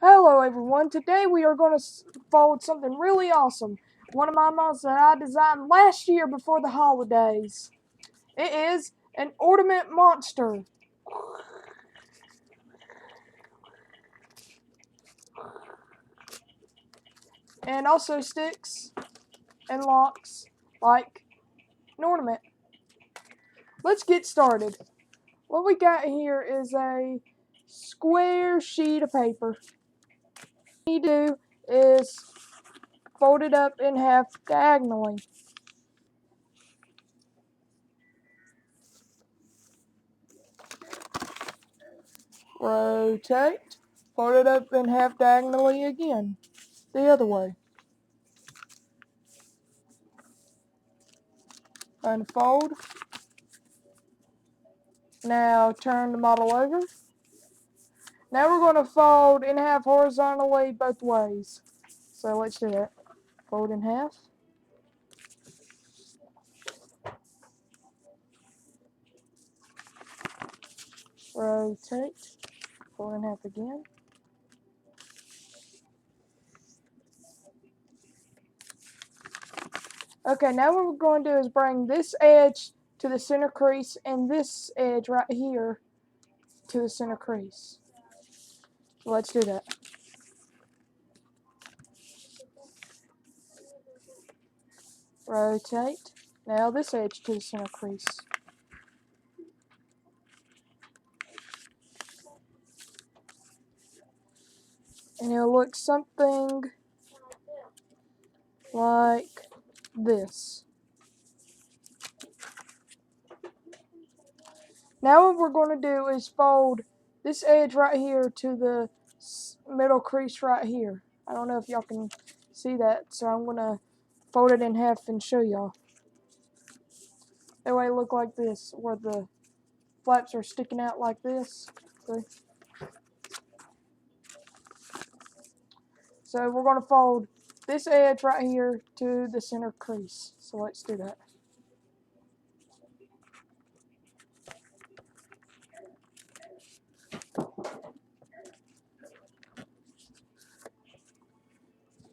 Hello everyone, today we are going to fold something really awesome. One of my models that I designed last year before the holidays. It is an ornament monster. And also sticks and locks like an ornament. Let's get started. What we got here is a square sheet of paper. What you need to do is fold it up in half diagonally. Rotate, fold it up in half diagonally again, the other way. Unfold. Now turn the model over. Now we're going to fold in half horizontally both ways. So let's do that. Fold in half. Rotate. Fold in half again. Okay, now what we're going to do is bring this edge to the center crease and this edge right here to the center crease. So let's do that. Rotate. Now this edge to the center crease. And it'll look something like this. Now what we're going to do is fold this edge right here to the middle crease right here. I don't know if y'all can see that, so I'm going to fold it in half and show y'all. That way it look like this, where the flaps are sticking out like this. See? So we're going to fold this edge right here to the center crease. So let's do that.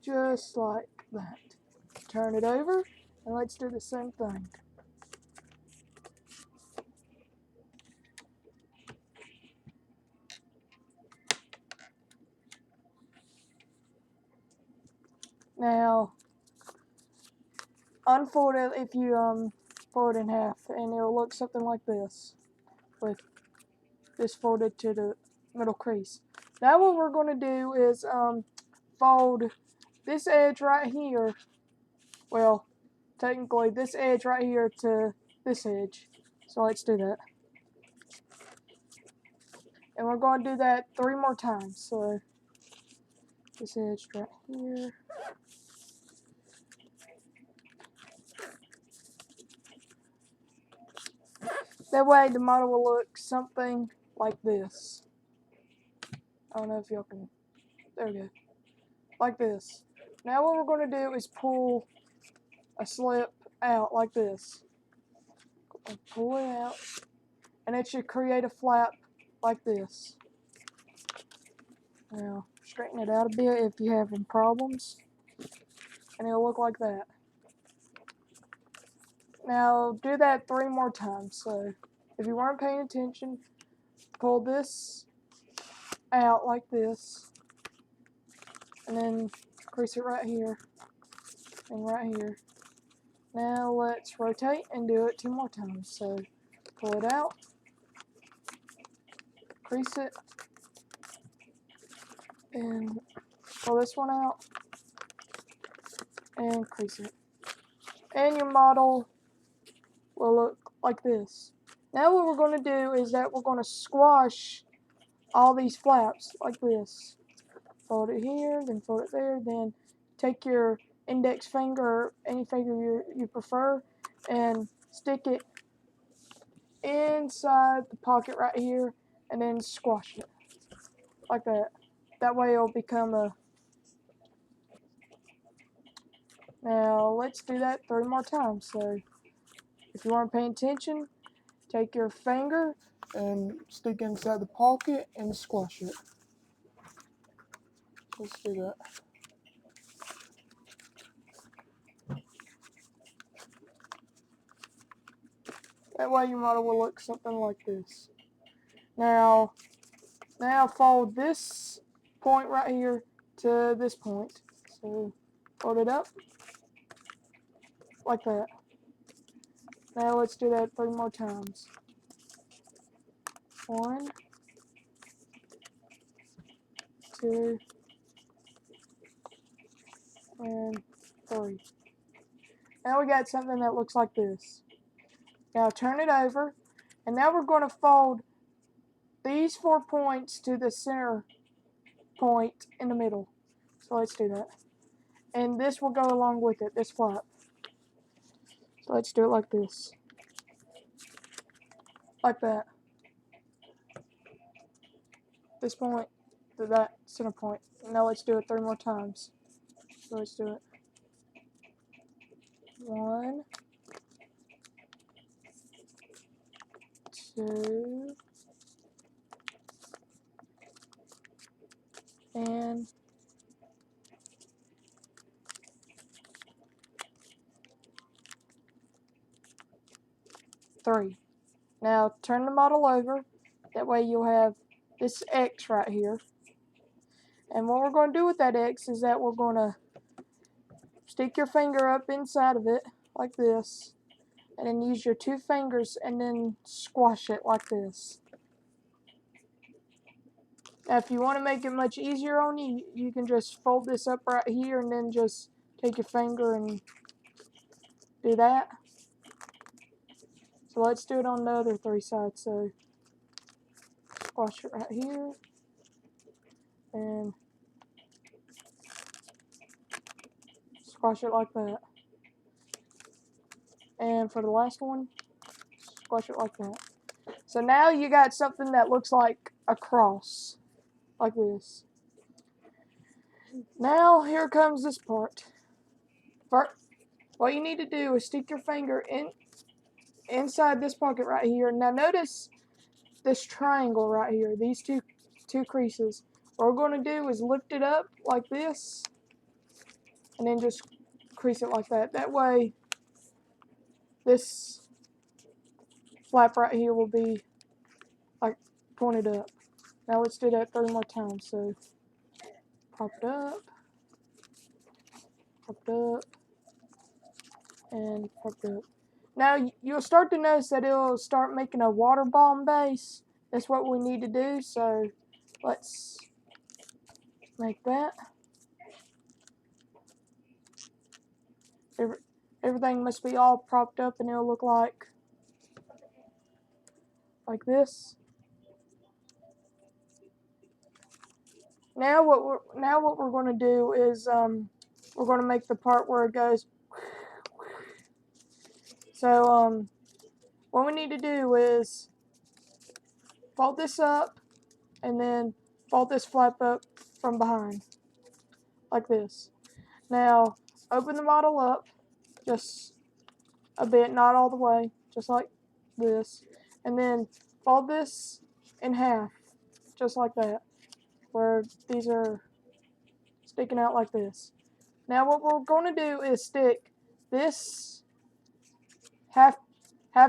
Just like that. Turn it over, and let's do the same thing. Now, unfold it if you fold it in half, and it'll look something like this, with this folded to the middle crease. Now what we're going to do is fold this edge right here, well, technically this edge right here to this edge. So let's do that. And we're going to do that 3 more times. So this edge right here. That way the model will look something like this. I don't know if y'all can, there we go. Like this. Now what we're going to do is pull a slip out like this. Pull it out, and it should create a flap like this. Now straighten it out a bit if you're having problems, and it'll look like that. Now do that 3 more times. So if you weren't paying attention, pull this out like this, and then crease it right here and right here. Now let's rotate and do it 2 more times. So pull it out, crease it, and pull this one out, and crease it. And your model will look like this. Now what we're going to do is that we're going to squash all these flaps like this. Fold it here, then fold it there, then take your index finger or any finger you prefer and stick it inside the pocket right here and then squash it like that. That way it'll become a... Now let's do that 3 more times. So if you weren't paying attention, take your finger and stick inside the pocket and squash it. Let's do that. That way your model will look something like this. Now fold this point right here to this point. So fold it up like that. Now let's do that 3 more times. 1, 2, and 3. Now we got something that looks like this. Now turn it over, and now we're going to fold these 4 points to the center point in the middle. So let's do that. And this will go along with it, this flap. So let's do it like this. Like that. This point to that center point. Now let's do it 3 more times. So let's do it. 1, 2, and 3. Now turn the model over. That way you'll have this X right here. And what we're going to do with that X is that we're going to stick your finger up inside of it like this. And then use your 2 fingers and then squash it like this. Now if you want to make it much easier on you, you can just fold this up right here and then just take your finger and do that. So let's do it on the other 3 sides. So squash it right here. And squash it like that. And for the last one, squash it like that. So now you got something that looks like a cross. Like this. Now here comes this part. First, what you need to do is stick your finger inside this pocket right here. Now notice this triangle right here. These two creases. What we're going to do is lift it up like this. And then just crease it like that. That way this flap right here will be like pointed up. Now let's do that 3 more times. So pop it up, and pop it up. Now you'll start to notice that it'll start making a water bomb base. That's what we need to do. So let's make that. Everything must be all propped up, and it'll look like this. Now what we're going to do is we're going to make the part where it goes. So what we need to do is fold this up and then fold this flap up from behind like this. Now open the model up just a bit, not all the way, just like this, and then fold this in half just like that, where these are sticking out like this. Now what we're going to do is stick this half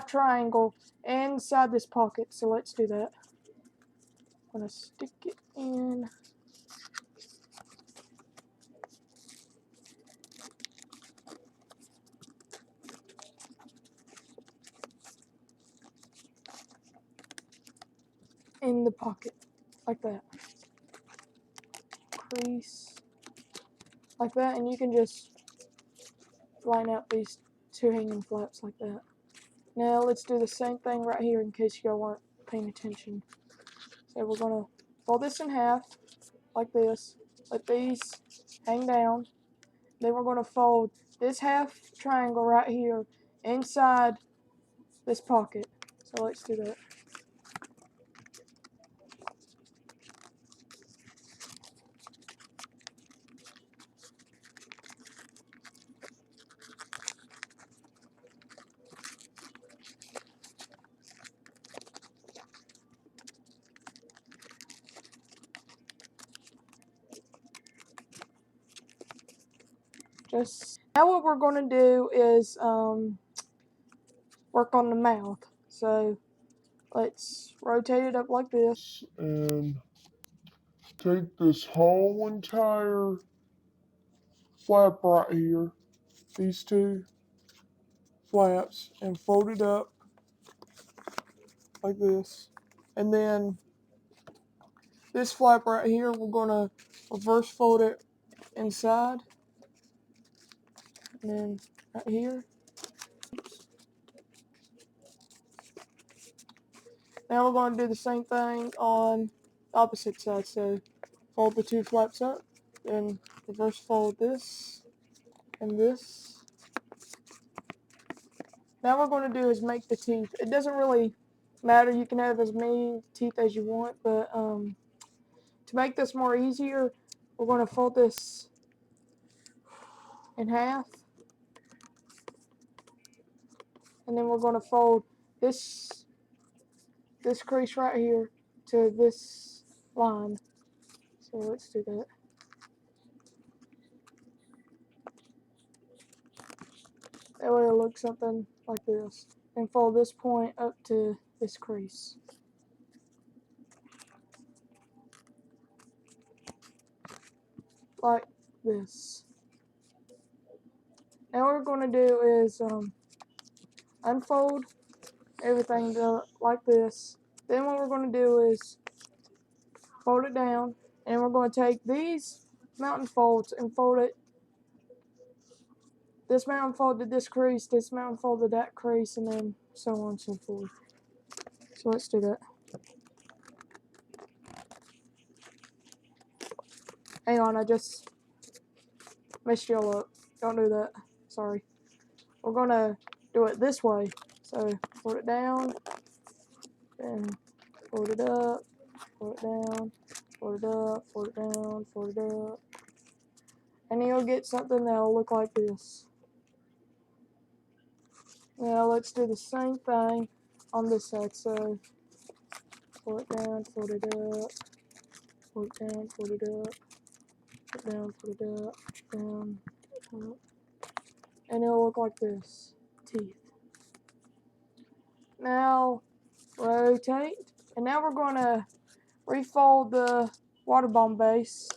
triangle inside this pocket. So let's do that. I'm going to stick it in. In the pocket like that. Crease like that, and you can just line out these 2 hanging flaps like that. Now let's do the same thing right here in case you weren't paying attention. So we're going to fold this in half like this, let these hang down. Then we're going to fold this half triangle right here inside this pocket. So let's do that. Now what we're going to do is work on the mouth. So let's rotate it up like this and take this whole entire flap right here, these two flaps, and fold it up like this. And then this flap right here, we're going to reverse fold it inside. And then right here. Now we're going to do the same thing on the opposite side. So fold the two flaps up, then reverse fold this and this. Now what we're going to do is make the teeth. It doesn't really matter. You can have as many teeth as you want, but to make this more easier, we're going to fold this in half. And then we're going to fold this crease right here to this line. So let's do that. That way it'll look something like this. And fold this point up to this crease. Like this. Now what we're going to do is unfold everything like this. Then what we're going to do is fold it down, and we're going to take these mountain folds and fold it. This mountain fold to this crease, this mountain fold to that crease, and then so on and so forth. So let's do that. Hang on, I just messed y'all up. Don't do that. Sorry. We're going to do it this way. So fold it down, then fold it up, fold it down, fold it up, fold it down, fold it up. And then you'll get something that'll look like this. Now let's do the same thing on this side. So fold it down, fold it up, fold it down, fold it up, fold it down, fold it up, down, up. And it'll look like this. Teeth. Now rotate. And now we're going to refold the water bomb base.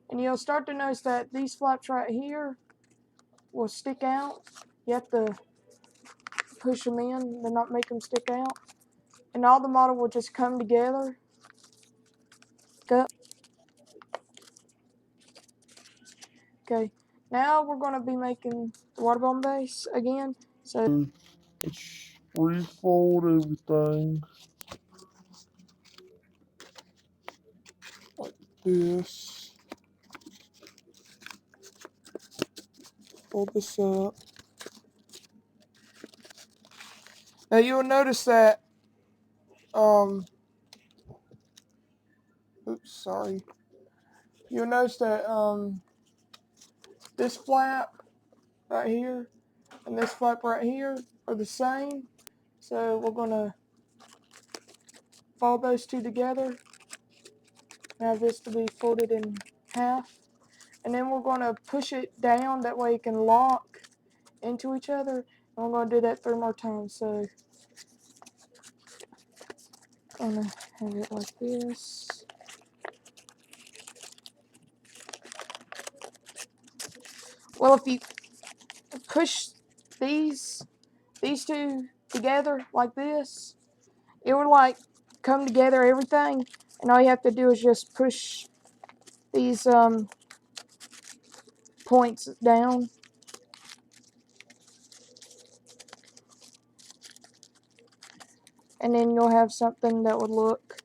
And you'll start to notice that these flaps right here will stick out. You have to push them in and not make them stick out. And all the model will just come together. Okay, now we're going to be making the water bomb base again. So let's refold everything like this. Fold this up. Now you'll notice that oops, sorry. You'll notice that this flap right here and this flap right here are the same. So we're going to fold those two together. Have this to be folded in half. And then we're going to push it down, that way it can lock into each other. And we're going to do that 3 more times. So I'm going to have it like this. Well, if you push these two together like this, it would like come together everything. And all you have to do is just push these points down. And then you'll have something that would look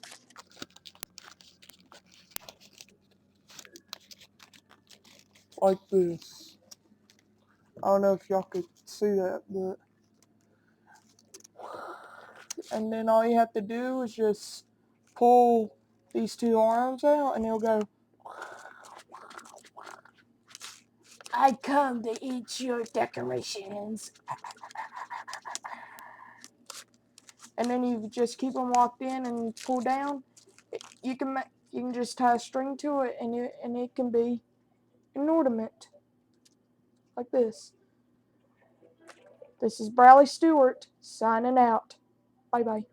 like this. I don't know if y'all could see that, but and then all you have to do is just pull these two arms out and it'll go. I come to eat your decorations. And then you just keep them locked in and pull down. You can just tie a string to it and it can be an ornament. like this. This is Bradley Stewart signing out. Bye bye.